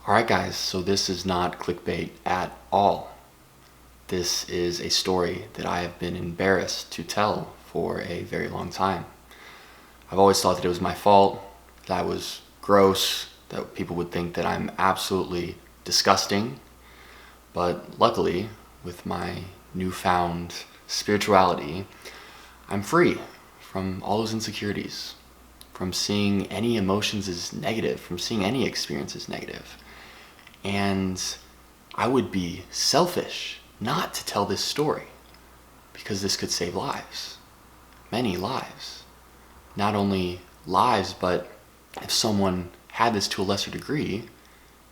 Alright guys, so this is not clickbait at all. This is a story that I have been embarrassed to tell for a very long time. I've always thought that it was my fault, that I was gross, that people would think that I'm absolutely disgusting. But luckily, with my newfound spirituality, I'm free from all those insecurities, from seeing any emotions as negative, from seeing any experience as negative. And I would be selfish not to tell this story, because this could save lives, many lives. Not only lives, but if someone had this to a lesser degree,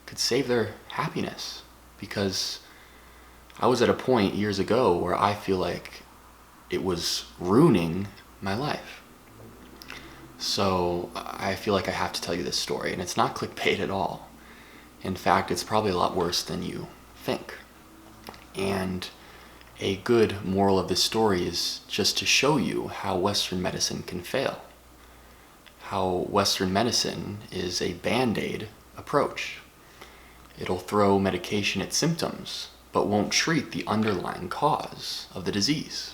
could save their happiness. Because I was at a point years ago where I feel like it was ruining my life. So I feel like I have to tell you this story, and it's not clickbait at all. In fact, it's probably a lot worse than you think. And a good moral of this story is just to show you how Western medicine can fail. How Western medicine is a band-aid approach. It'll throw medication at symptoms, but won't treat the underlying cause of the disease.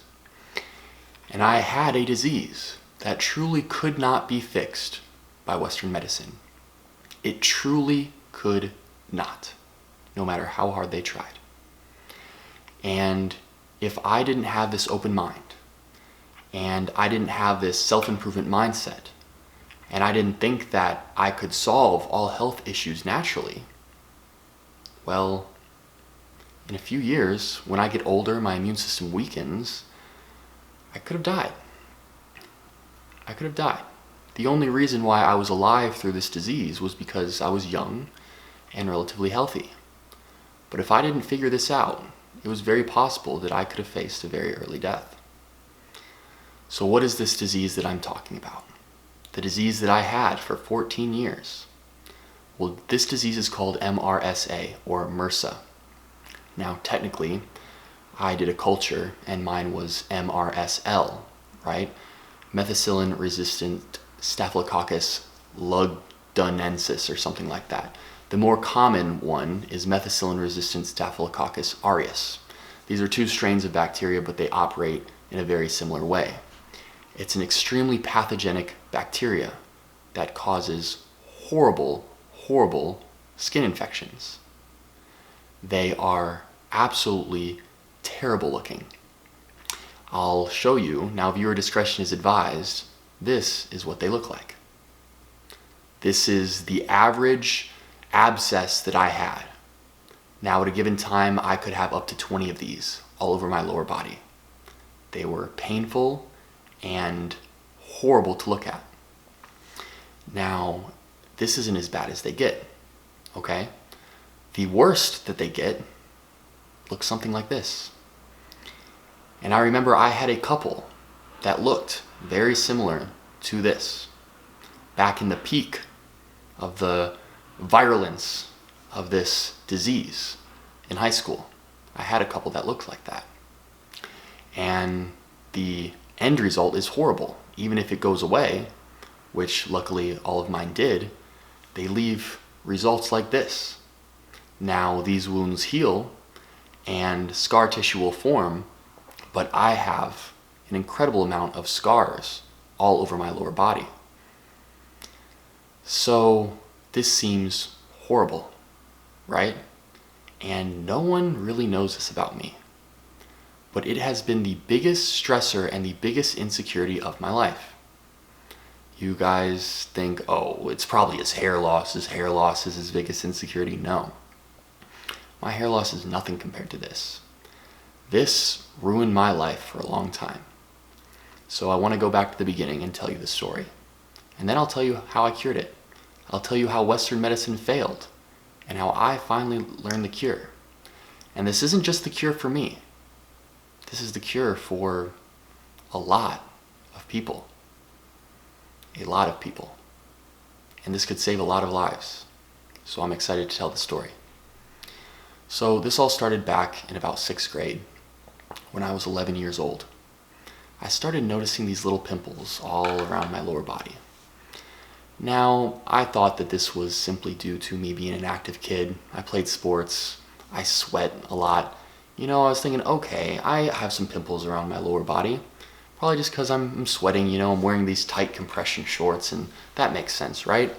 And I had a disease that truly could not be fixed by Western medicine. It truly could not, no matter how hard they tried. And if I didn't have this open mind, and I didn't have this self-improvement mindset, and I didn't think that I could solve all health issues naturally, well, in a few years, when I get older, my immune system weakens, I could have died. I could have died. The only reason why I was alive through this disease was because I was young and relatively healthy. But if I didn't figure this out, it was very possible that I could have faced a very early death. So what is this disease that I'm talking about? The disease that I had for 14 years. Well, this disease is called MRSA, or MRSA. Now, technically, I did a culture, and mine was MRSL, right? Methicillin-resistant Staphylococcus lugdunensis, or something like that. The more common one is methicillin-resistant Staphylococcus aureus. These are two strains of bacteria, but they operate in a very similar way. It's an extremely pathogenic bacteria that causes horrible, horrible skin infections. They are absolutely terrible looking. I'll show you, now viewer discretion is advised, this is what they look like. This is the average abscess that I had. Now at a given time, I could have up to 20 of these all over my lower body. They were painful and horrible to look at. Now, this isn't as bad as they get, okay? The worst that they get looks something like this. And I remember I had a couple that looked very similar to this back in the peak of the virulence of this disease in high school. I had a couple that looked like that. And the end result is horrible. Even if it goes away, which luckily all of mine did, they leave results like this. Now these wounds heal and scar tissue will form, but I have an incredible amount of scars all over my lower body. So this seems horrible, right? And no one really knows this about me. But it has been the biggest stressor and the biggest insecurity of my life. You guys think, oh, it's probably his hair loss. His hair loss is his biggest insecurity. No. My hair loss is nothing compared to this. This ruined my life for a long time. So I want to go back to the beginning and tell you the story. And then I'll tell you how I cured it. I'll tell you how Western medicine failed and how I finally learned the cure. And this isn't just the cure for me. This is the cure for a lot of people. A lot of people. And this could save a lot of lives. So I'm excited to tell the story. So this all started back in about 6th grade when I was 11 years old. I started noticing these little pimples all around my lower body. Now, I thought that this was simply due to me being an active kid. I played sports, I sweat a lot. I was thinking, okay, I have some pimples around my lower body. Probably just because I'm sweating, I'm wearing these tight compression shorts, and that makes sense, right?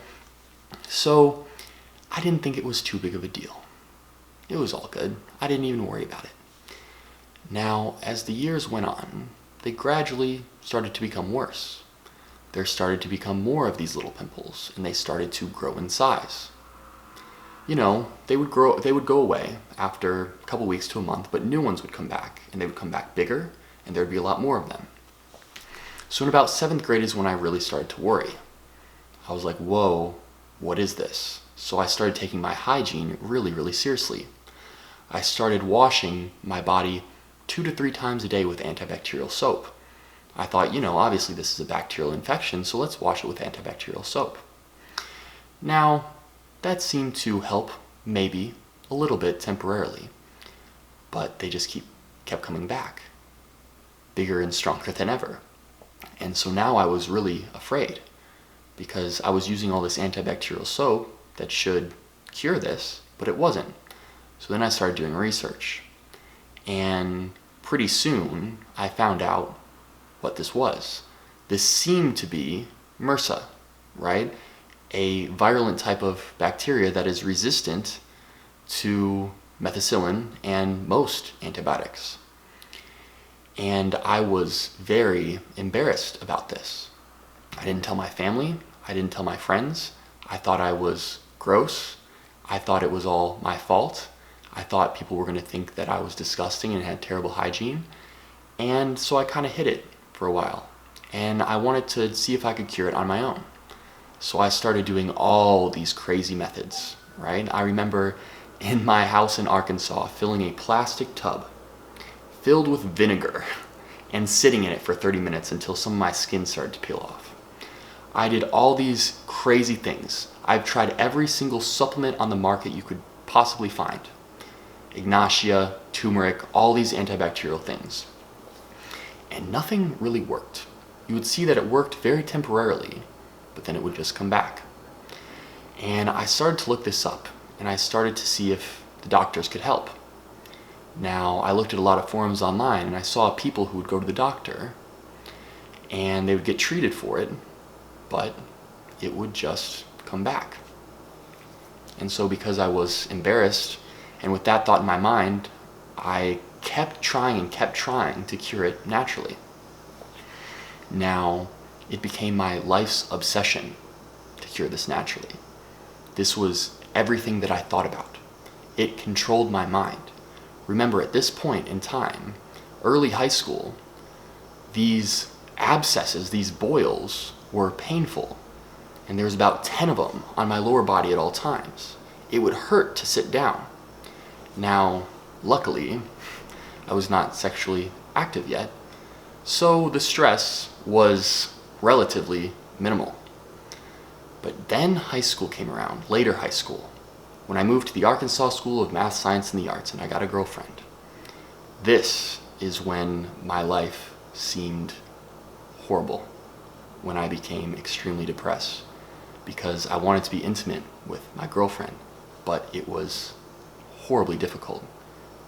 So, I didn't think it was too big of a deal. It was all good. I didn't even worry about it. Now, as the years went on, they gradually started to become worse. There started to become more of these little pimples, and they started to grow in size. They would go away after a couple weeks to a month, but new ones would come back, and they would come back bigger, and there would be a lot more of them. So in about 7th grade is when I really started to worry. I was like, whoa, what is this? So I started taking my hygiene really, really seriously. I started washing my body 2 to 3 times a day with antibacterial soap. I thought, obviously this is a bacterial infection, so let's wash it with antibacterial soap. Now, that seemed to help, maybe, a little bit temporarily, but they just kept coming back, bigger and stronger than ever. And so now I was really afraid, because I was using all this antibacterial soap that should cure this, but it wasn't. So then I started doing research, and pretty soon I found out what this was. This seemed to be MRSA, right? A virulent type of bacteria that is resistant to methicillin and most antibiotics. And I was very embarrassed about this. I didn't tell my family, I didn't tell my friends. I thought I was gross. I thought it was all my fault. I thought people were going to think that I was disgusting and had terrible hygiene. And so I kind of hid it for a while. And I wanted to see if I could cure it on my own. So I started doing all these crazy methods, right? I remember in my house in Arkansas filling a plastic tub filled with vinegar and sitting in it for 30 minutes until some of my skin started to peel off. I did all these crazy things. I've tried every single supplement on the market you could possibly find. Ignatia, turmeric, all these antibacterial things. And nothing really worked. You would see that it worked very temporarily, but then it would just come back. And I started to look this up, and I started to see if the doctors could help. Now, I looked at a lot of forums online, and I saw people who would go to the doctor, and they would get treated for it, but it would just come back. And so because I was embarrassed, and with that thought in my mind, I kept trying to cure it naturally. Now, it became my life's obsession to cure this naturally. This was everything that I thought about. It controlled my mind. Remember, at this point in time, early high school, these abscesses, these boils, were painful. And there was about 10 of them on my lower body at all times. It would hurt to sit down. Now, luckily, I was not sexually active yet, so the stress was relatively minimal. But then high school came around, later high school, when I moved to the Arkansas School of Math, Science, and the Arts, and I got a girlfriend. This is when my life seemed horrible, when I became extremely depressed, because I wanted to be intimate with my girlfriend, but it was horribly difficult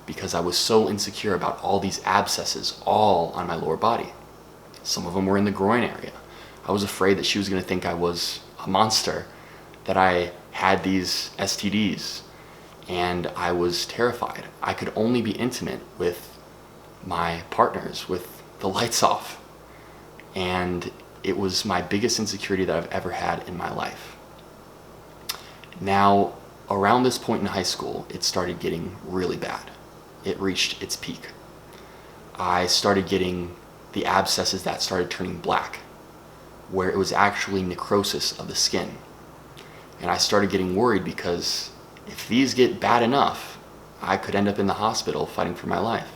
because I was so insecure about all these abscesses all on my lower body. Some of them were in the groin area. I was afraid that she was going to think I was a monster, that I had these STDs, and I was terrified. I could only be intimate with my partners with the lights off, and it was my biggest insecurity that I've ever had in my life. Now, around this point in high school, it started getting really bad. It reached its peak. I started getting the abscesses that started turning black, where it was actually necrosis of the skin. And I started getting worried because if these get bad enough, I could end up in the hospital fighting for my life.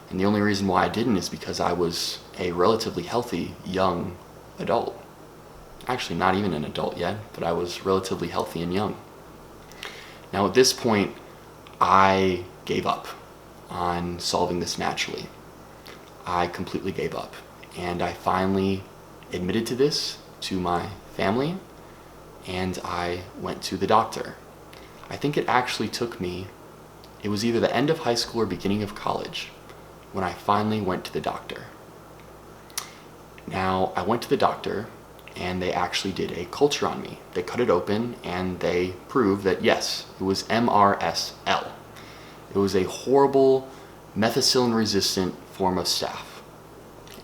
And the only reason why I didn't is because I was a relatively healthy young adult. Actually, not even an adult yet, but I was relatively healthy and young. Now at this point, I gave up on solving this naturally. I completely gave up. And I finally admitted to this to my family, and I went to the doctor. I think it actually took me, it was either the end of high school or beginning of college when I finally went to the doctor. Now, I went to the doctor and they actually did a culture on me. They cut it open and they proved that yes, it was MRSA. It was a horrible methicillin-resistant form of staph.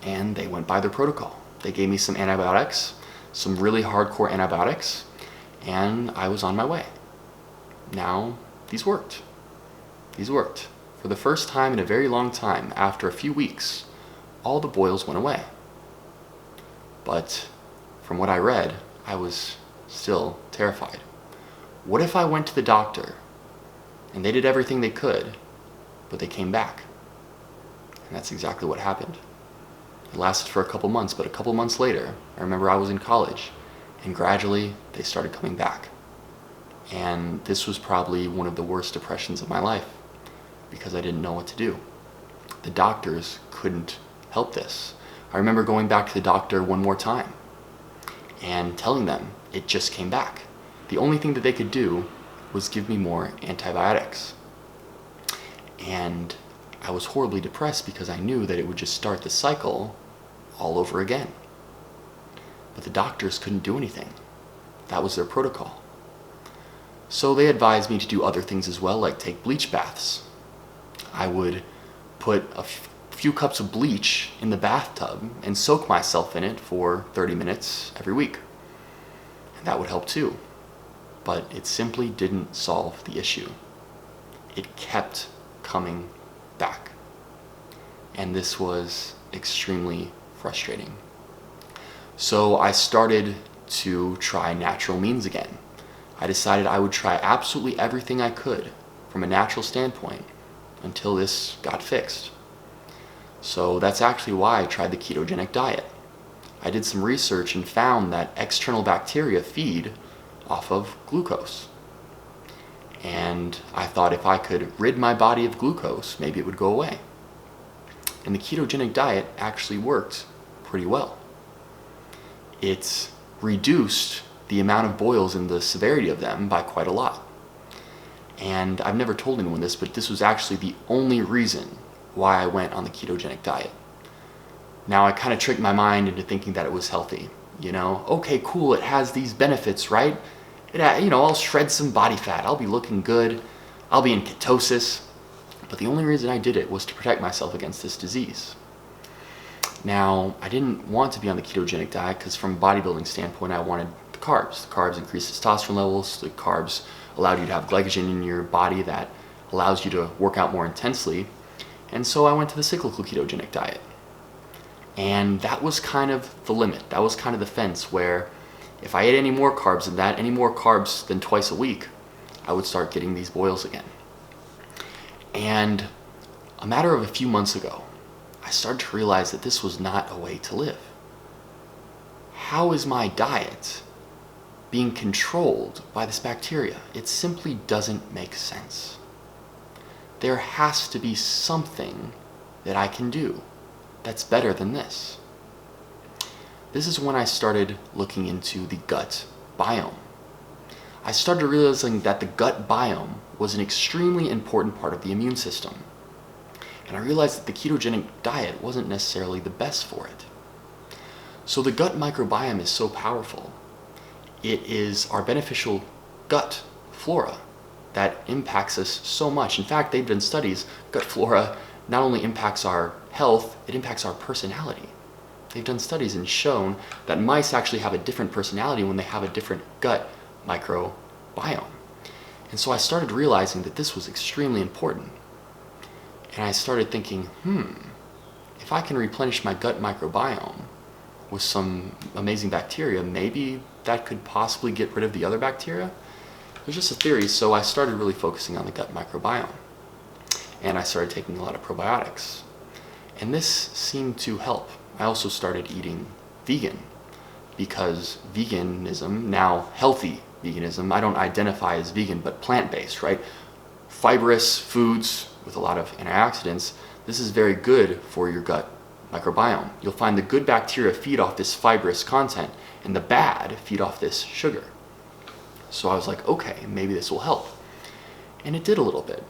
And they went by their protocol. They gave me some antibiotics, some really hardcore antibiotics, and I was on my way. Now, these worked. These worked. For the first time in a very long time, after a few weeks, all the boils went away. But from what I read, I was still terrified. What if I went to the doctor and they did everything they could, but they came back? And that's exactly what happened. It lasted for a couple months, but a couple months later, I remember I was in college, and gradually they started coming back. And this was probably one of the worst depressions of my life, because I didn't know what to do. The doctors couldn't help this. I remember going back to the doctor one more time and telling them it just came back. The only thing that they could do was give me more antibiotics. And I was horribly depressed because I knew that it would just start the cycle all over again. But the doctors couldn't do anything. That was their protocol. So they advised me to do other things as well, like take bleach baths. I would put a few cups of bleach in the bathtub and soak myself in it for 30 minutes every week. And that would help too. But it simply didn't solve the issue. It kept coming back. And this was extremely frustrating. So I started to try natural means again. I decided I would try absolutely everything I could from a natural standpoint until this got fixed. So that's actually why I tried the ketogenic diet. I did some research and found that external bacteria feed off of glucose. And I thought if I could rid my body of glucose, maybe it would go away. And the ketogenic diet actually worked pretty well. It reduced the amount of boils and the severity of them by quite a lot. And I've never told anyone this, but this was actually the only reason why I went on the ketogenic diet. Now I kind of tricked my mind into thinking that it was healthy. You know, okay, cool, it has these benefits, right? I'll shred some body fat, I'll be looking good, I'll be in ketosis. But the only reason I did it was to protect myself against this disease. Now, I didn't want to be on the ketogenic diet because from a bodybuilding standpoint, I wanted the carbs. The carbs increase testosterone levels, the carbs allowed you to have glycogen in your body that allows you to work out more intensely. And so I went to the cyclical ketogenic diet. And that was kind of the limit. That was kind of the fence where if I ate any more carbs than that, any more carbs than twice a week, I would start getting these boils again. And a matter of a few months ago, I started to realize that this was not a way to live. How is my diet being controlled by this bacteria? It simply doesn't make sense. There has to be something that I can do that's better than this. This is when I started looking into the gut biome. I started realizing that the gut biome was an extremely important part of the immune system. And I realized that the ketogenic diet wasn't necessarily the best for it. So the gut microbiome is so powerful. It is our beneficial gut flora that impacts us so much. In fact, they've done studies. Gut flora not only impacts our health, it impacts our personality. They've done studies and shown that mice actually have a different personality when they have a different gut microbiome. And so I started realizing that this was extremely important. And I started thinking, if I can replenish my gut microbiome with some amazing bacteria, maybe that could possibly get rid of the other bacteria. It was just a theory, so I started really focusing on the gut microbiome. And I started taking a lot of probiotics. And this seemed to help. I also started eating vegan because veganism, now healthy veganism, I don't identify as vegan, but plant-based, right? Fibrous foods with a lot of antioxidants, this is very good for your gut microbiome. You'll find the good bacteria feed off this fibrous content and the bad feed off this sugar. So I was like, okay, maybe this will help. And it did a little bit.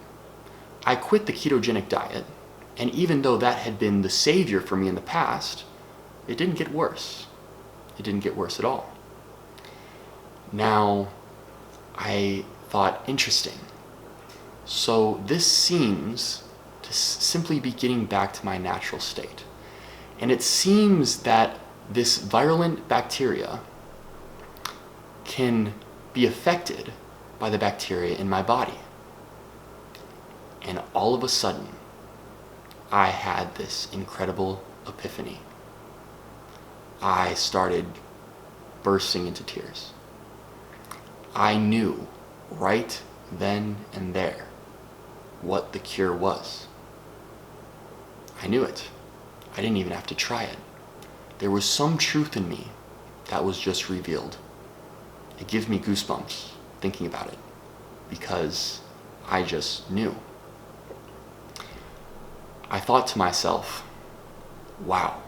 I quit the ketogenic diet, and even though that had been the savior for me in the past, it didn't get worse. It didn't get worse at all. Now, I thought, interesting. So this seems to simply be getting back to my natural state. And it seems that this virulent bacteria can be affected by the bacteria in my body. And all of a sudden, I had this incredible epiphany. I started bursting into tears. I knew right then and there what the cure was. I knew it. I didn't even have to try it. There was some truth in me that was just revealed. It gives me goosebumps thinking about it because I just knew. I thought to myself, wow,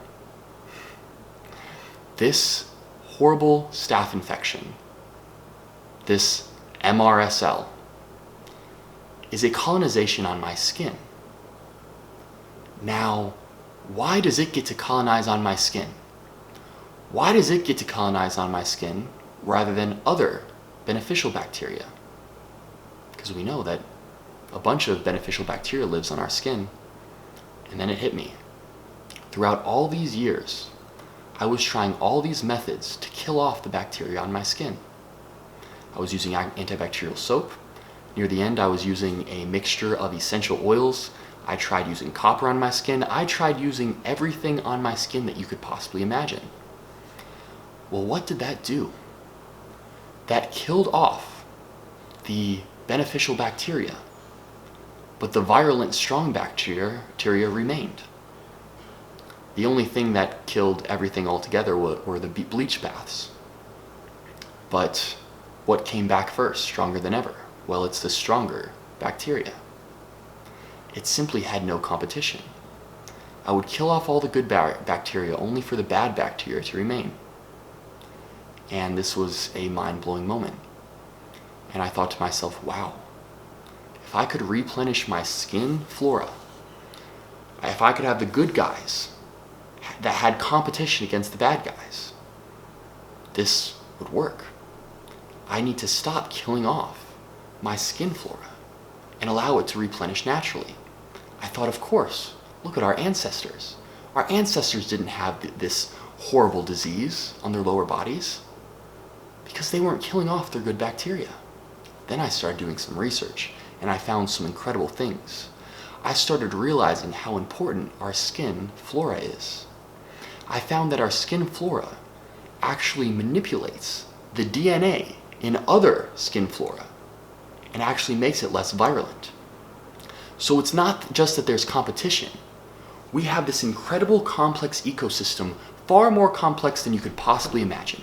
this horrible staph infection, this MRSA, is a colonization on my skin. Now, why does it get to colonize on my skin? Why does it get to colonize on my skin rather than other beneficial bacteria? Because we know that a bunch of beneficial bacteria lives on our skin. And then it hit me. Throughout all these years, I was trying all these methods to kill off the bacteria on my skin. I was using antibacterial soap. Near the end, I was using a mixture of essential oils. I tried using copper on my skin. I tried using everything on my skin that you could possibly imagine. Well, what did that do? That killed off the beneficial bacteria, but the virulent strong bacteria remained. The only thing that killed everything altogether were the bleach baths. But what came back first, stronger than ever? Well, it's the stronger bacteria. It simply had no competition. I would kill off all the good bacteria only for the bad bacteria to remain. And this was a mind-blowing moment. And I thought to myself, wow, if I could replenish my skin flora, if I could have the good guys that had competition against the bad guys, this would work. I need to stop killing off my skin flora and allow it to replenish naturally. I thought, of course, look at our ancestors. Our ancestors didn't have this horrible disease on their lower bodies because they weren't killing off their good bacteria. Then I started doing some research and I found some incredible things. I started realizing how important our skin flora is. I found that our skin flora actually manipulates the DNA in other skin flora and actually makes it less virulent. So it's not just that there's competition. We have this incredible complex ecosystem, far more complex than you could possibly imagine.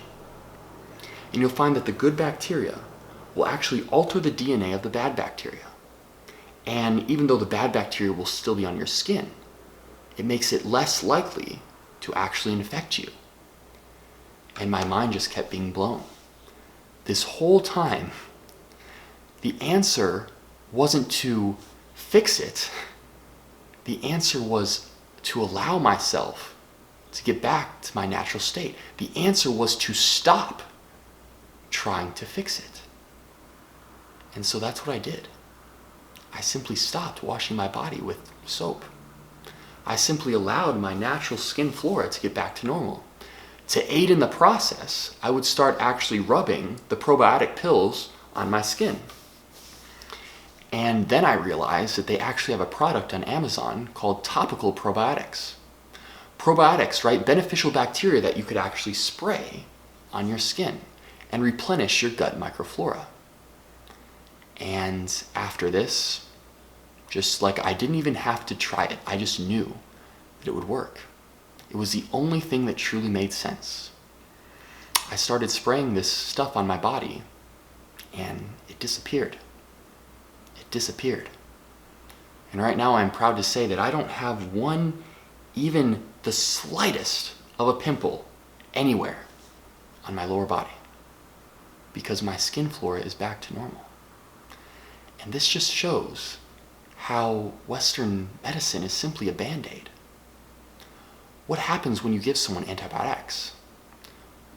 And you'll find that the good bacteria will actually alter the DNA of the bad bacteria. And even though the bad bacteria will still be on your skin, it makes it less likely to actually infect you. And my mind just kept being blown. This whole time, the answer wasn't to fix it. The answer was to allow myself to get back to my natural state. The answer was to stop trying to fix it. And so that's what I did. I simply stopped washing my body with soap. I simply allowed my natural skin flora to get back to normal. To aid in the process, I would start actually rubbing the probiotic pills on my skin. And then I realized that they actually have a product on Amazon called topical probiotics. Probiotics, right? Beneficial bacteria that you could actually spray on your skin and replenish your gut microflora. And after this, just like I didn't even have to try it, I just knew that it would work. It was the only thing that truly made sense. I started spraying this stuff on my body and it disappeared. It disappeared. And right now I'm proud to say that I don't have one, even the slightest of a pimple anywhere on my lower body because my skin flora is back to normal. And this just shows how Western medicine is simply a band-aid. What happens when you give someone antibiotics?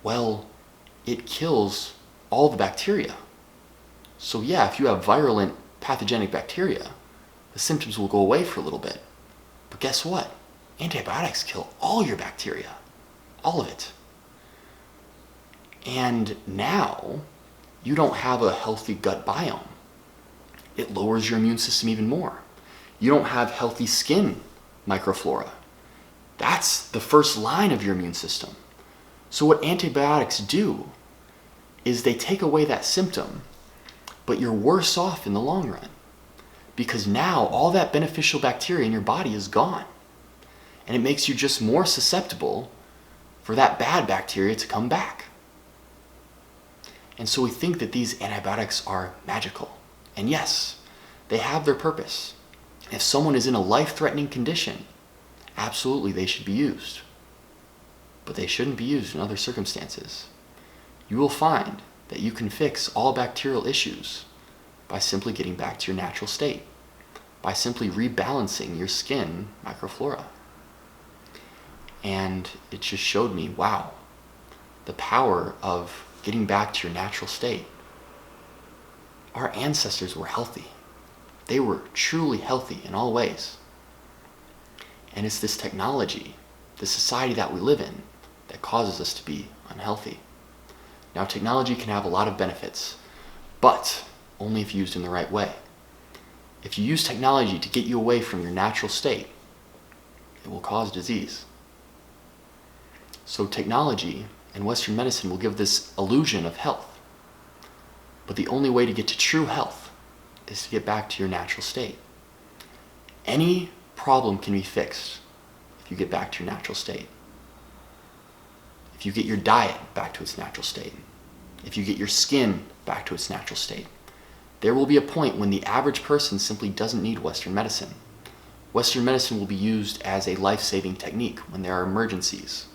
Well, it kills all the bacteria. So yeah, if you have virulent pathogenic bacteria, the symptoms will go away for a little bit. But guess what? Antibiotics kill all your bacteria. All of it. And now, you don't have a healthy gut biome. It lowers your immune system even more. You don't have healthy skin microflora. That's the first line of your immune system. So what antibiotics do is they take away that symptom, but you're worse off in the long run. Because now all that beneficial bacteria in your body is gone. And it makes you just more susceptible for that bad bacteria to come back. And so we think that these antibiotics are magical. And yes, they have their purpose. If someone is in a life-threatening condition, absolutely they should be used. But they shouldn't be used in other circumstances. You will find that you can fix all bacterial issues by simply getting back to your natural state, by simply rebalancing your skin microflora. And it just showed me, wow, the power of getting back to your natural state. Our ancestors were healthy. They were truly healthy in all ways. And it's this technology, the society that we live in, that causes us to be unhealthy. Now, technology can have a lot of benefits, but only if used in the right way. If you use technology to get you away from your natural state, it will cause disease. So technology and Western medicine will give this illusion of health. But the only way to get to true health is to get back to your natural state. Any problem can be fixed if you get back to your natural state. If you get your diet back to its natural state. If you get your skin back to its natural state. There will be a point when the average person simply doesn't need Western medicine. Western medicine will be used as a life-saving technique when there are emergencies.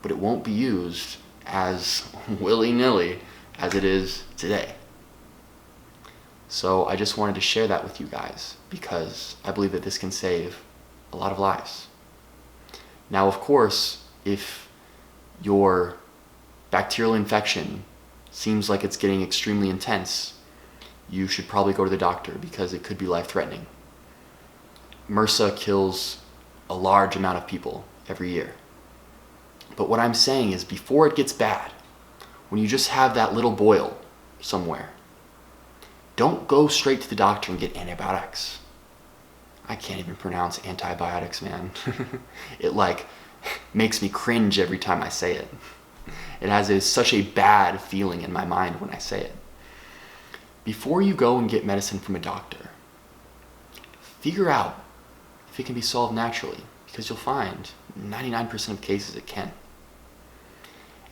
But it won't be used as willy-nilly as it is today. So I just wanted to share that with you guys because I believe that this can save a lot of lives. Now, of course, if your bacterial infection seems like it's getting extremely intense, you should probably go to the doctor because it could be life-threatening. MRSA kills a large amount of people every year. But what I'm saying is before it gets bad, when you just have that little boil somewhere, don't go straight to the doctor and get antibiotics. I can't even pronounce antibiotics, man. It makes me cringe every time I say it. It has such a bad feeling in my mind when I say it. Before you go and get medicine from a doctor, figure out if it can be solved naturally, because you'll find 99% of cases it can.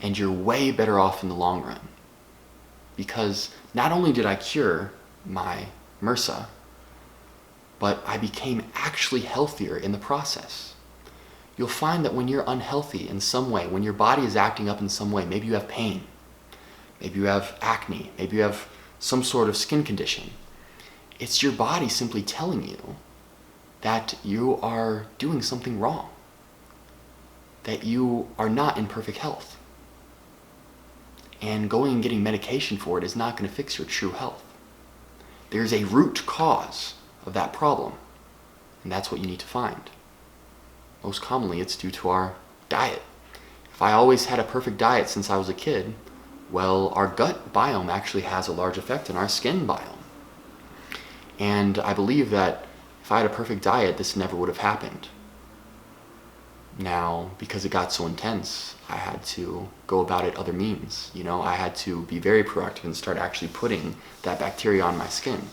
And you're way better off in the long run. Because not only did I cure my MRSA, but I became actually healthier in the process. You'll find that when you're unhealthy in some way, when your body is acting up in some way, maybe you have pain, maybe you have acne, maybe you have some sort of skin condition, it's your body simply telling you that you are doing something wrong, that you are not in perfect health. And going and getting medication for it is not going to fix your true health. There's a root cause of that problem, and that's what you need to find. Most commonly, it's due to our diet. If I always had a perfect diet since I was a kid, well, our gut biome actually has a large effect on our skin biome. And I believe that if I had a perfect diet, this never would have happened. Now, because it got so intense, I had to go about it other means. I had to be very proactive and start actually putting that bacteria on my skin.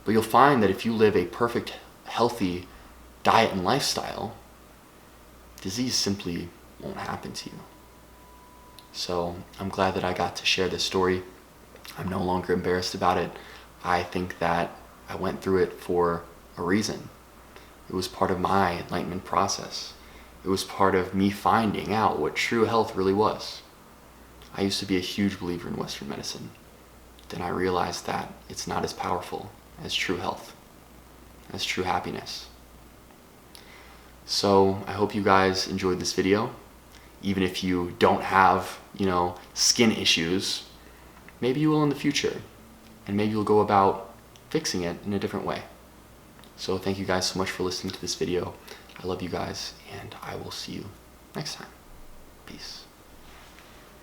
But you'll find that if you live a perfect, healthy diet and lifestyle, disease simply won't happen to you. So I'm glad that I got to share this story. I'm no longer embarrassed about it. I think that I went through it for a reason. It was part of my enlightenment process. It was part of me finding out what true health really was. I used to be a huge believer in Western medicine. then I realized that it's not as powerful as true health, as true happiness. So I hope you guys enjoyed this video. Even if you don't have, skin issues, maybe you will in the future, and maybe you'll go about fixing it in a different way. So thank you guys so much for listening to this video. I love you guys, and I will see you next time. Peace.